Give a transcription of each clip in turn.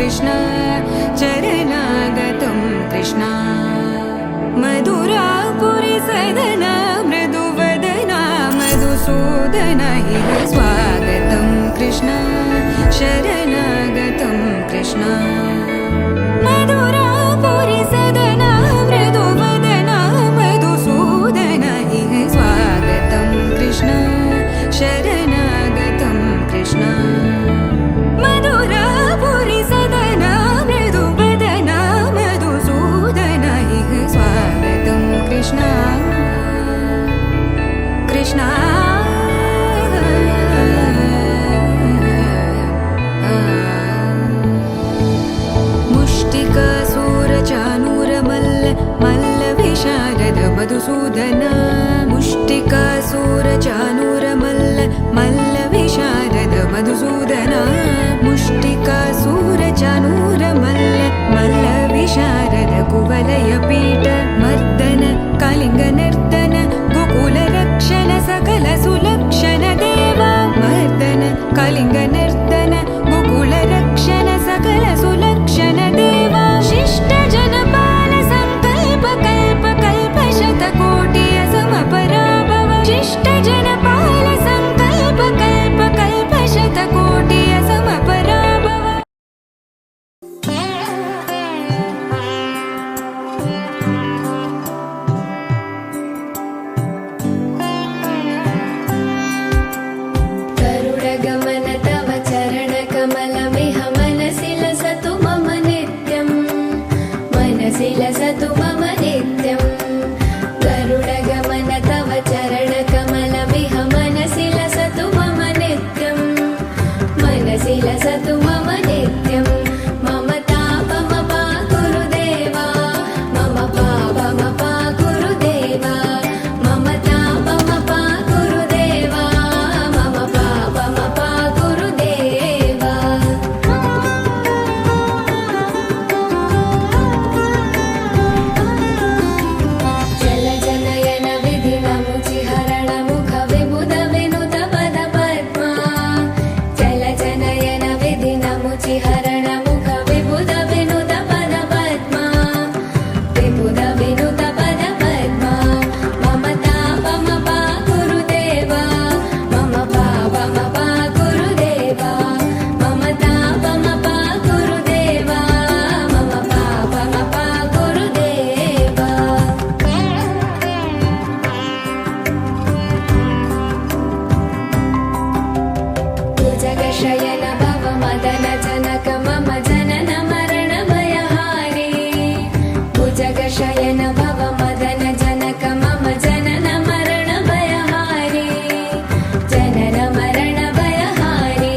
कृष्ण शरणागतं कृष्ण मधुरापुरी सदन मृदुवदना मधुसूदन इह स्वागतं कृष्ण शरणागतं कृष्ण मधुरापुरी सदन मृदुवदना मधुसूदन इह स्वागतं कृष्ण शरणागतं कृष्ण मधुरापुरी सदन मृदुवदना मधुसूदन इह स्वागतं कृष्ण कृष्ण मुष्टिकासूरचानूरमल्ल मल्लविशारद मधुसूदन मुष्टिकासूरचानूरमल्ल मल्लविशारद मधुसूदन मुष्टिकासूरचानूरमल्ल मल्लविशारद कुवलयपीठ मर्दन कलिङ्गनर्दन गोकुलरक्षण सकल सुलक्षण देवा मर्दन कलिङ्गनर्दन गोकुलरक्षण सकल सुलक्षण देवा शिष्ट जनपाल संकल्प कल्प कल्प शतकोटि असमपराभव शिष्ट जनपाल संकल्प कल्प कल्प शतकोटि असमपराभव गरुडगमन तव चरणकमलमिह मनसि लसतु मम नित्यम् मनसि लसतु मम नित्यम् गरुडगमन तव चरणकमलमिह मनसि लसतु मम नित्यम् मनसि लसतु मम नित्यम् मम तापमपा गुरुदेवा मम पापमपा गुरुदेवा मम तापमपा गुरुदेवा मम पापमपा गुरुदेवा जल जनयन विधिनमुचिहरण मुख विबुध विनुत पद पद्मा जल जनयन विधिनमुचिहरण मुख विबुध विनुत पद पद्मा विबुध विनुत पद पद्मा मम तापमपा गुरुदेवा मम पापमपा गुरुदेवा मम तापमपा गुरुदेवा मम पापमपा गुरुदेवा भुजगशयन भव मदन जनक मम जनन मरण भयहारी भुजगशयन भव मदन जनक मम जनन मरण भयहारी जनन मरण भयहारी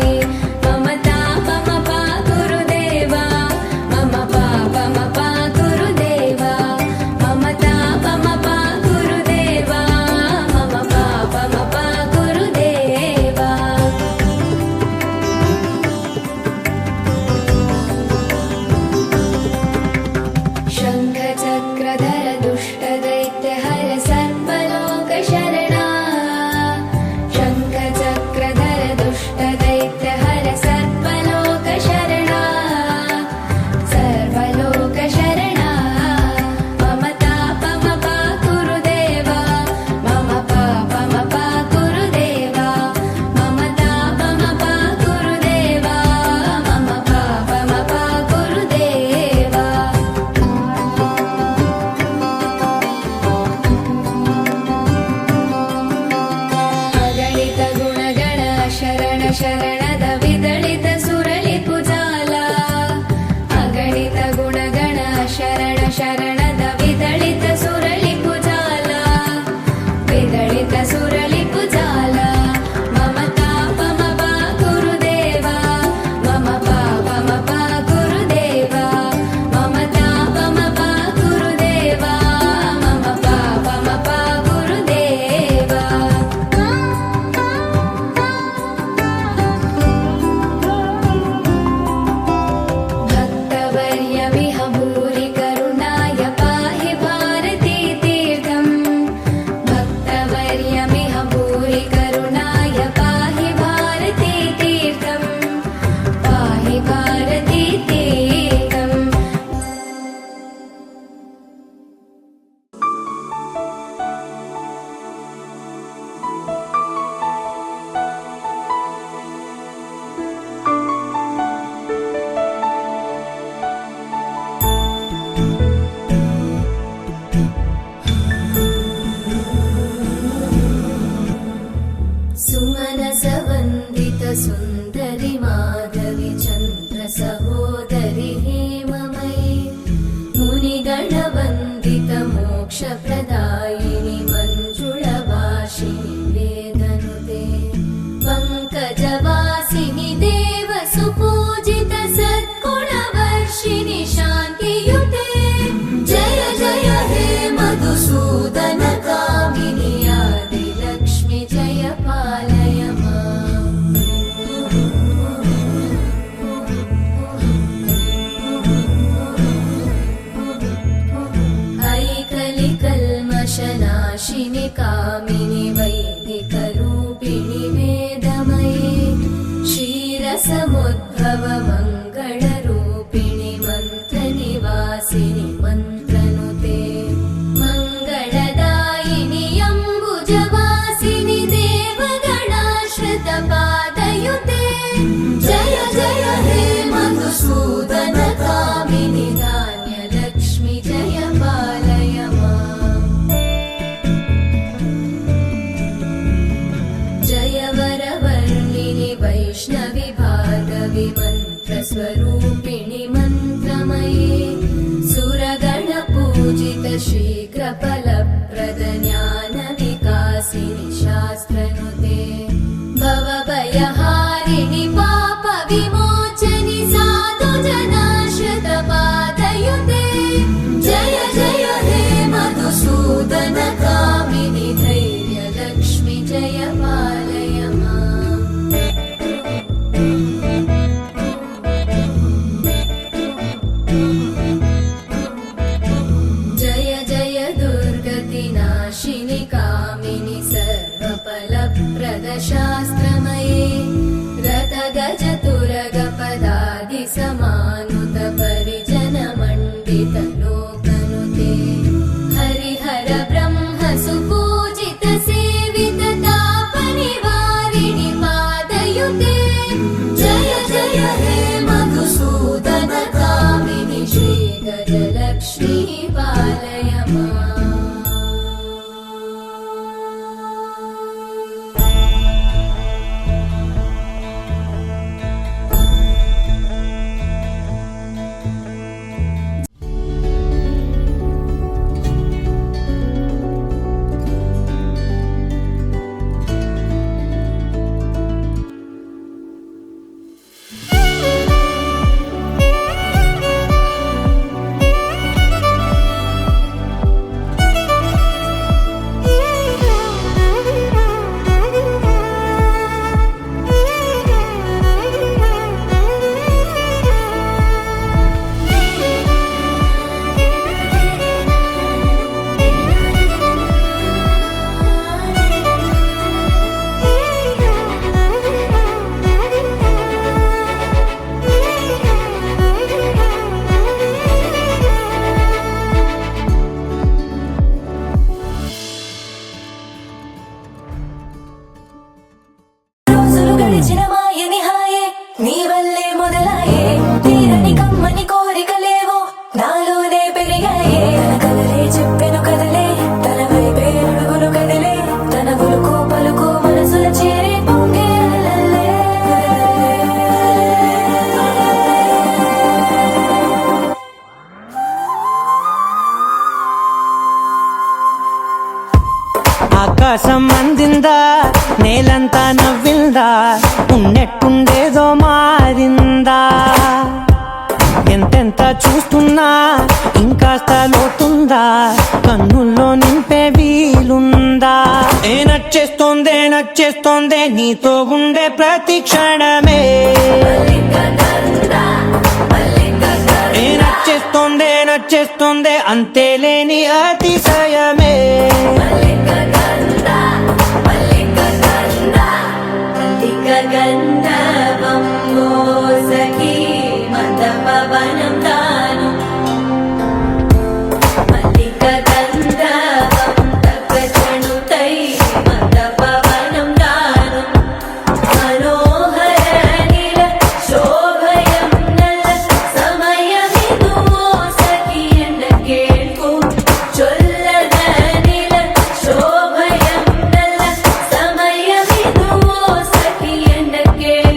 मम तापमपा गुरुदेवा मम पापमपा गुरुदेवा मम तापमपा गुरुदेवा मम पापमपा गुरुदेवा शङ्खचक्रधर दुष्टदैत्यहर सर्वलोकशरणा शङ्खचक्रधर दुष्टदैत्यहर सर्वलोकशरणा सर्वलोकशरणा मम तापमपा गुरुदेवा मम पापमपा गुरुदेवा मम तापमपा गुरुदेवा मम पापमपा गुरुदेवा अगणित गुणगण शरण शरणद विदलित सुरलिपुजाला अगणित गुणगण शरण शरणद विदलित सुरलिपुजाला विदलित सुरलिपुजाला मम तापमपा गुरुदेवा मम पापमपा गुरुदेवा मम तापमपा गुरुदेवा मम पापमपा गुरुदेवा सुन्दरि माधवि चन्द्र सहोदरि हेममयि मुनिगणवन्दित मोक्षप्रदायिनि मञ्जुळभाषिणि वेदनुते पङ्कजवासिनि देवसुपूजित सद्गुणवर्षिणि शान्तियुते जय जय हे मधुसूदन कामिनि आदिलक्ष्मि जय पालय माम् ऐकलिकल्मषनाशिनि कामिनि वैदिकरूपिणि वेदमये क्षीरसमुद्भव मङ्गलरूपिणि मन्त्रनिवासिनि मन्त्रनुते मङ्गलदायिनि अम्बुजवासिनि देवगणाश्रितपादयुते जय जय हे मधुसूदन कामिनि धान्यलक्ष्मि जय पालय माम् जय वरवर्णिनि वैष्णवि भार्गवि मन्त्रस्वरूपिणि मन्त्रमये सुरगणपूजित शीघ्रफलप्रद ज्ञानविकासिनि शास्त्रनुते भवभयहारिणि पापविमोचनि साधुजनाश्रितपादयुते जय जय हे मधुसूदन कामिनि धैर्यलक्ष्मि जय पालय माम् जय जय दुर्गतिनाशिनि कामिनि सर्वफलप्रद शास्त्रमये रथगजतुरगपदादिसमानुत परिजनमण्डित लोकनुते हरिहर ब्रह्म सुपूजित सेवित तापनिवारिणि पादयुते जय जय हे मधुसूदन कामिनि श्रीगजलक्ष्मी पालय माम् రోజులు గడిచిన మాయని హాయే నీ వల్లే మొదలాయే తీరని కమ్మని కోరికలేవో నాలోనే పెరిగాయే తన కలలే చెప్పెను కదలే తన వైపే అడుగులు కదిలే తన ఉలుకు పలుకు మనసుల చేరి పొంగే అలలే. ఆకాశం అందిందా నేలంతా నవ్విందా ఉన్నట్టుండేదో మారిందా ఎంతెంత చూస్తున్నా ఇంకాస్త లోతుందా కన్నుల్లో నింపే వీలుందా నచ్చేస్తోందే నీతో ఉండే ప్రతి క్షణమే నచ్చేస్తోందే అంతేలేని అతిశయమే గంధర్వం సఖీ మందపవనం తాను మల్లిక గంధర్వం తగ్గచణుతై మందపవనం తాను మనోహర నీల శోభయం నల్ల సమయమిదు సఖీ ఎండ కేಳ್ಕು చొల్లద నీల శోభయం నల్ల సమయమిదు సఖీ ఎండ కేಳ್కు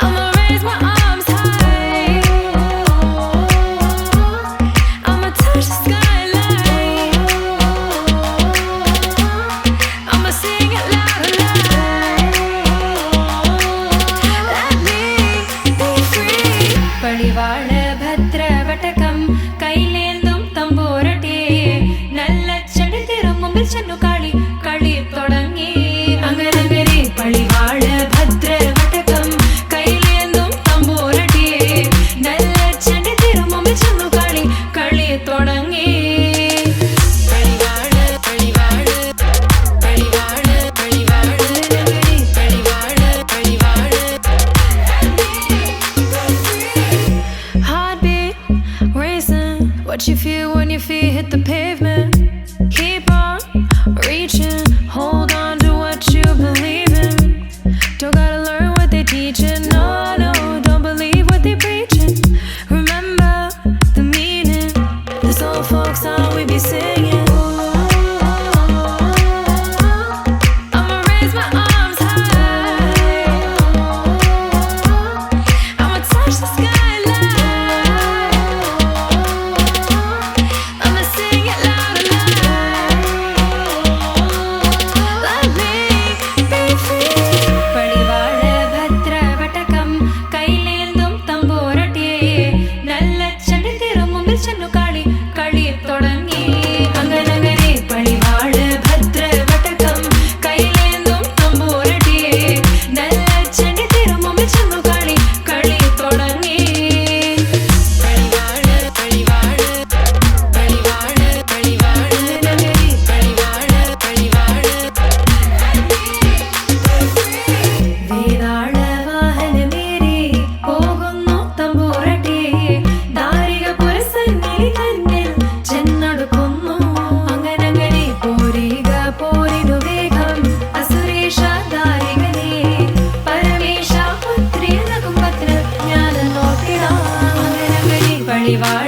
I'ma raise my arms high. I'ma touch the skyline. I'ma sing it loud and loud. Let me be free. പടിവാള ഭദ്രവടകം കൈലേന്തും തമ്പൂരട്ടി നല്ല ചെടിതിരും മുമ്പിൽ ചെന്നു കളി കളി തുടങ്ങി അങ്ങനെ പടിവാള ഭദ്രവടകം കൈലേന്തും തമ്പൂരട്ടി നല്ല ചെടിതിരും മുമ്പിൽ ചെന്നു കളി കളി തുടങ്ങി പടിവാള പടിവാള പടിവാള പടിവാള പടിവാള പടിവാള Heartbeat racing. What you feel when your feet hit the pavement? Keep on reaching. Hold on to what you believe in. Don't gotta learn what they teaching. No, no, don't believe what they preaching. Remember the meaning. This old folk song we be singing. I'ma raise my arms high. I'ma touch the skyline. I'ma sing it loud and loud. Let me be free. പടിവാള ഭദ്രവടകം കൈലേന്തും തമ്പൂരട്ടി നല്ല ചെടിതിരും മുമ്പിൽ ചെന്നു കളി കളി തുടങ്ങി അങ്ങനെ പടിവാള ഭദ്രവടകം കൈലേന്തും തമ്പൂരട്ടി നല്ല ചെടിതിരും മുമ്പിൽ ചെന്നു കളി കളി തുടങ്ങി പടിവാള പടിവാള പടിവാള പടിവാള പടിവാള പടിവാള വേതാള വാഹനമേറി പോകുന്നു തമ്പൂരട്ടി ദാരിക പുരസന്നിധി തന്നിൽ ചെന്നടുക്കുന്നു അങ്ങനെ പോരിക പോരിനു വേഗം അസുരേഷ ദാരികനെ പരമേശ പുത്രിയ നകുംഭത്തിന് ഞാൻ നോക്കിടാം അങ്ങനെ പടിവാള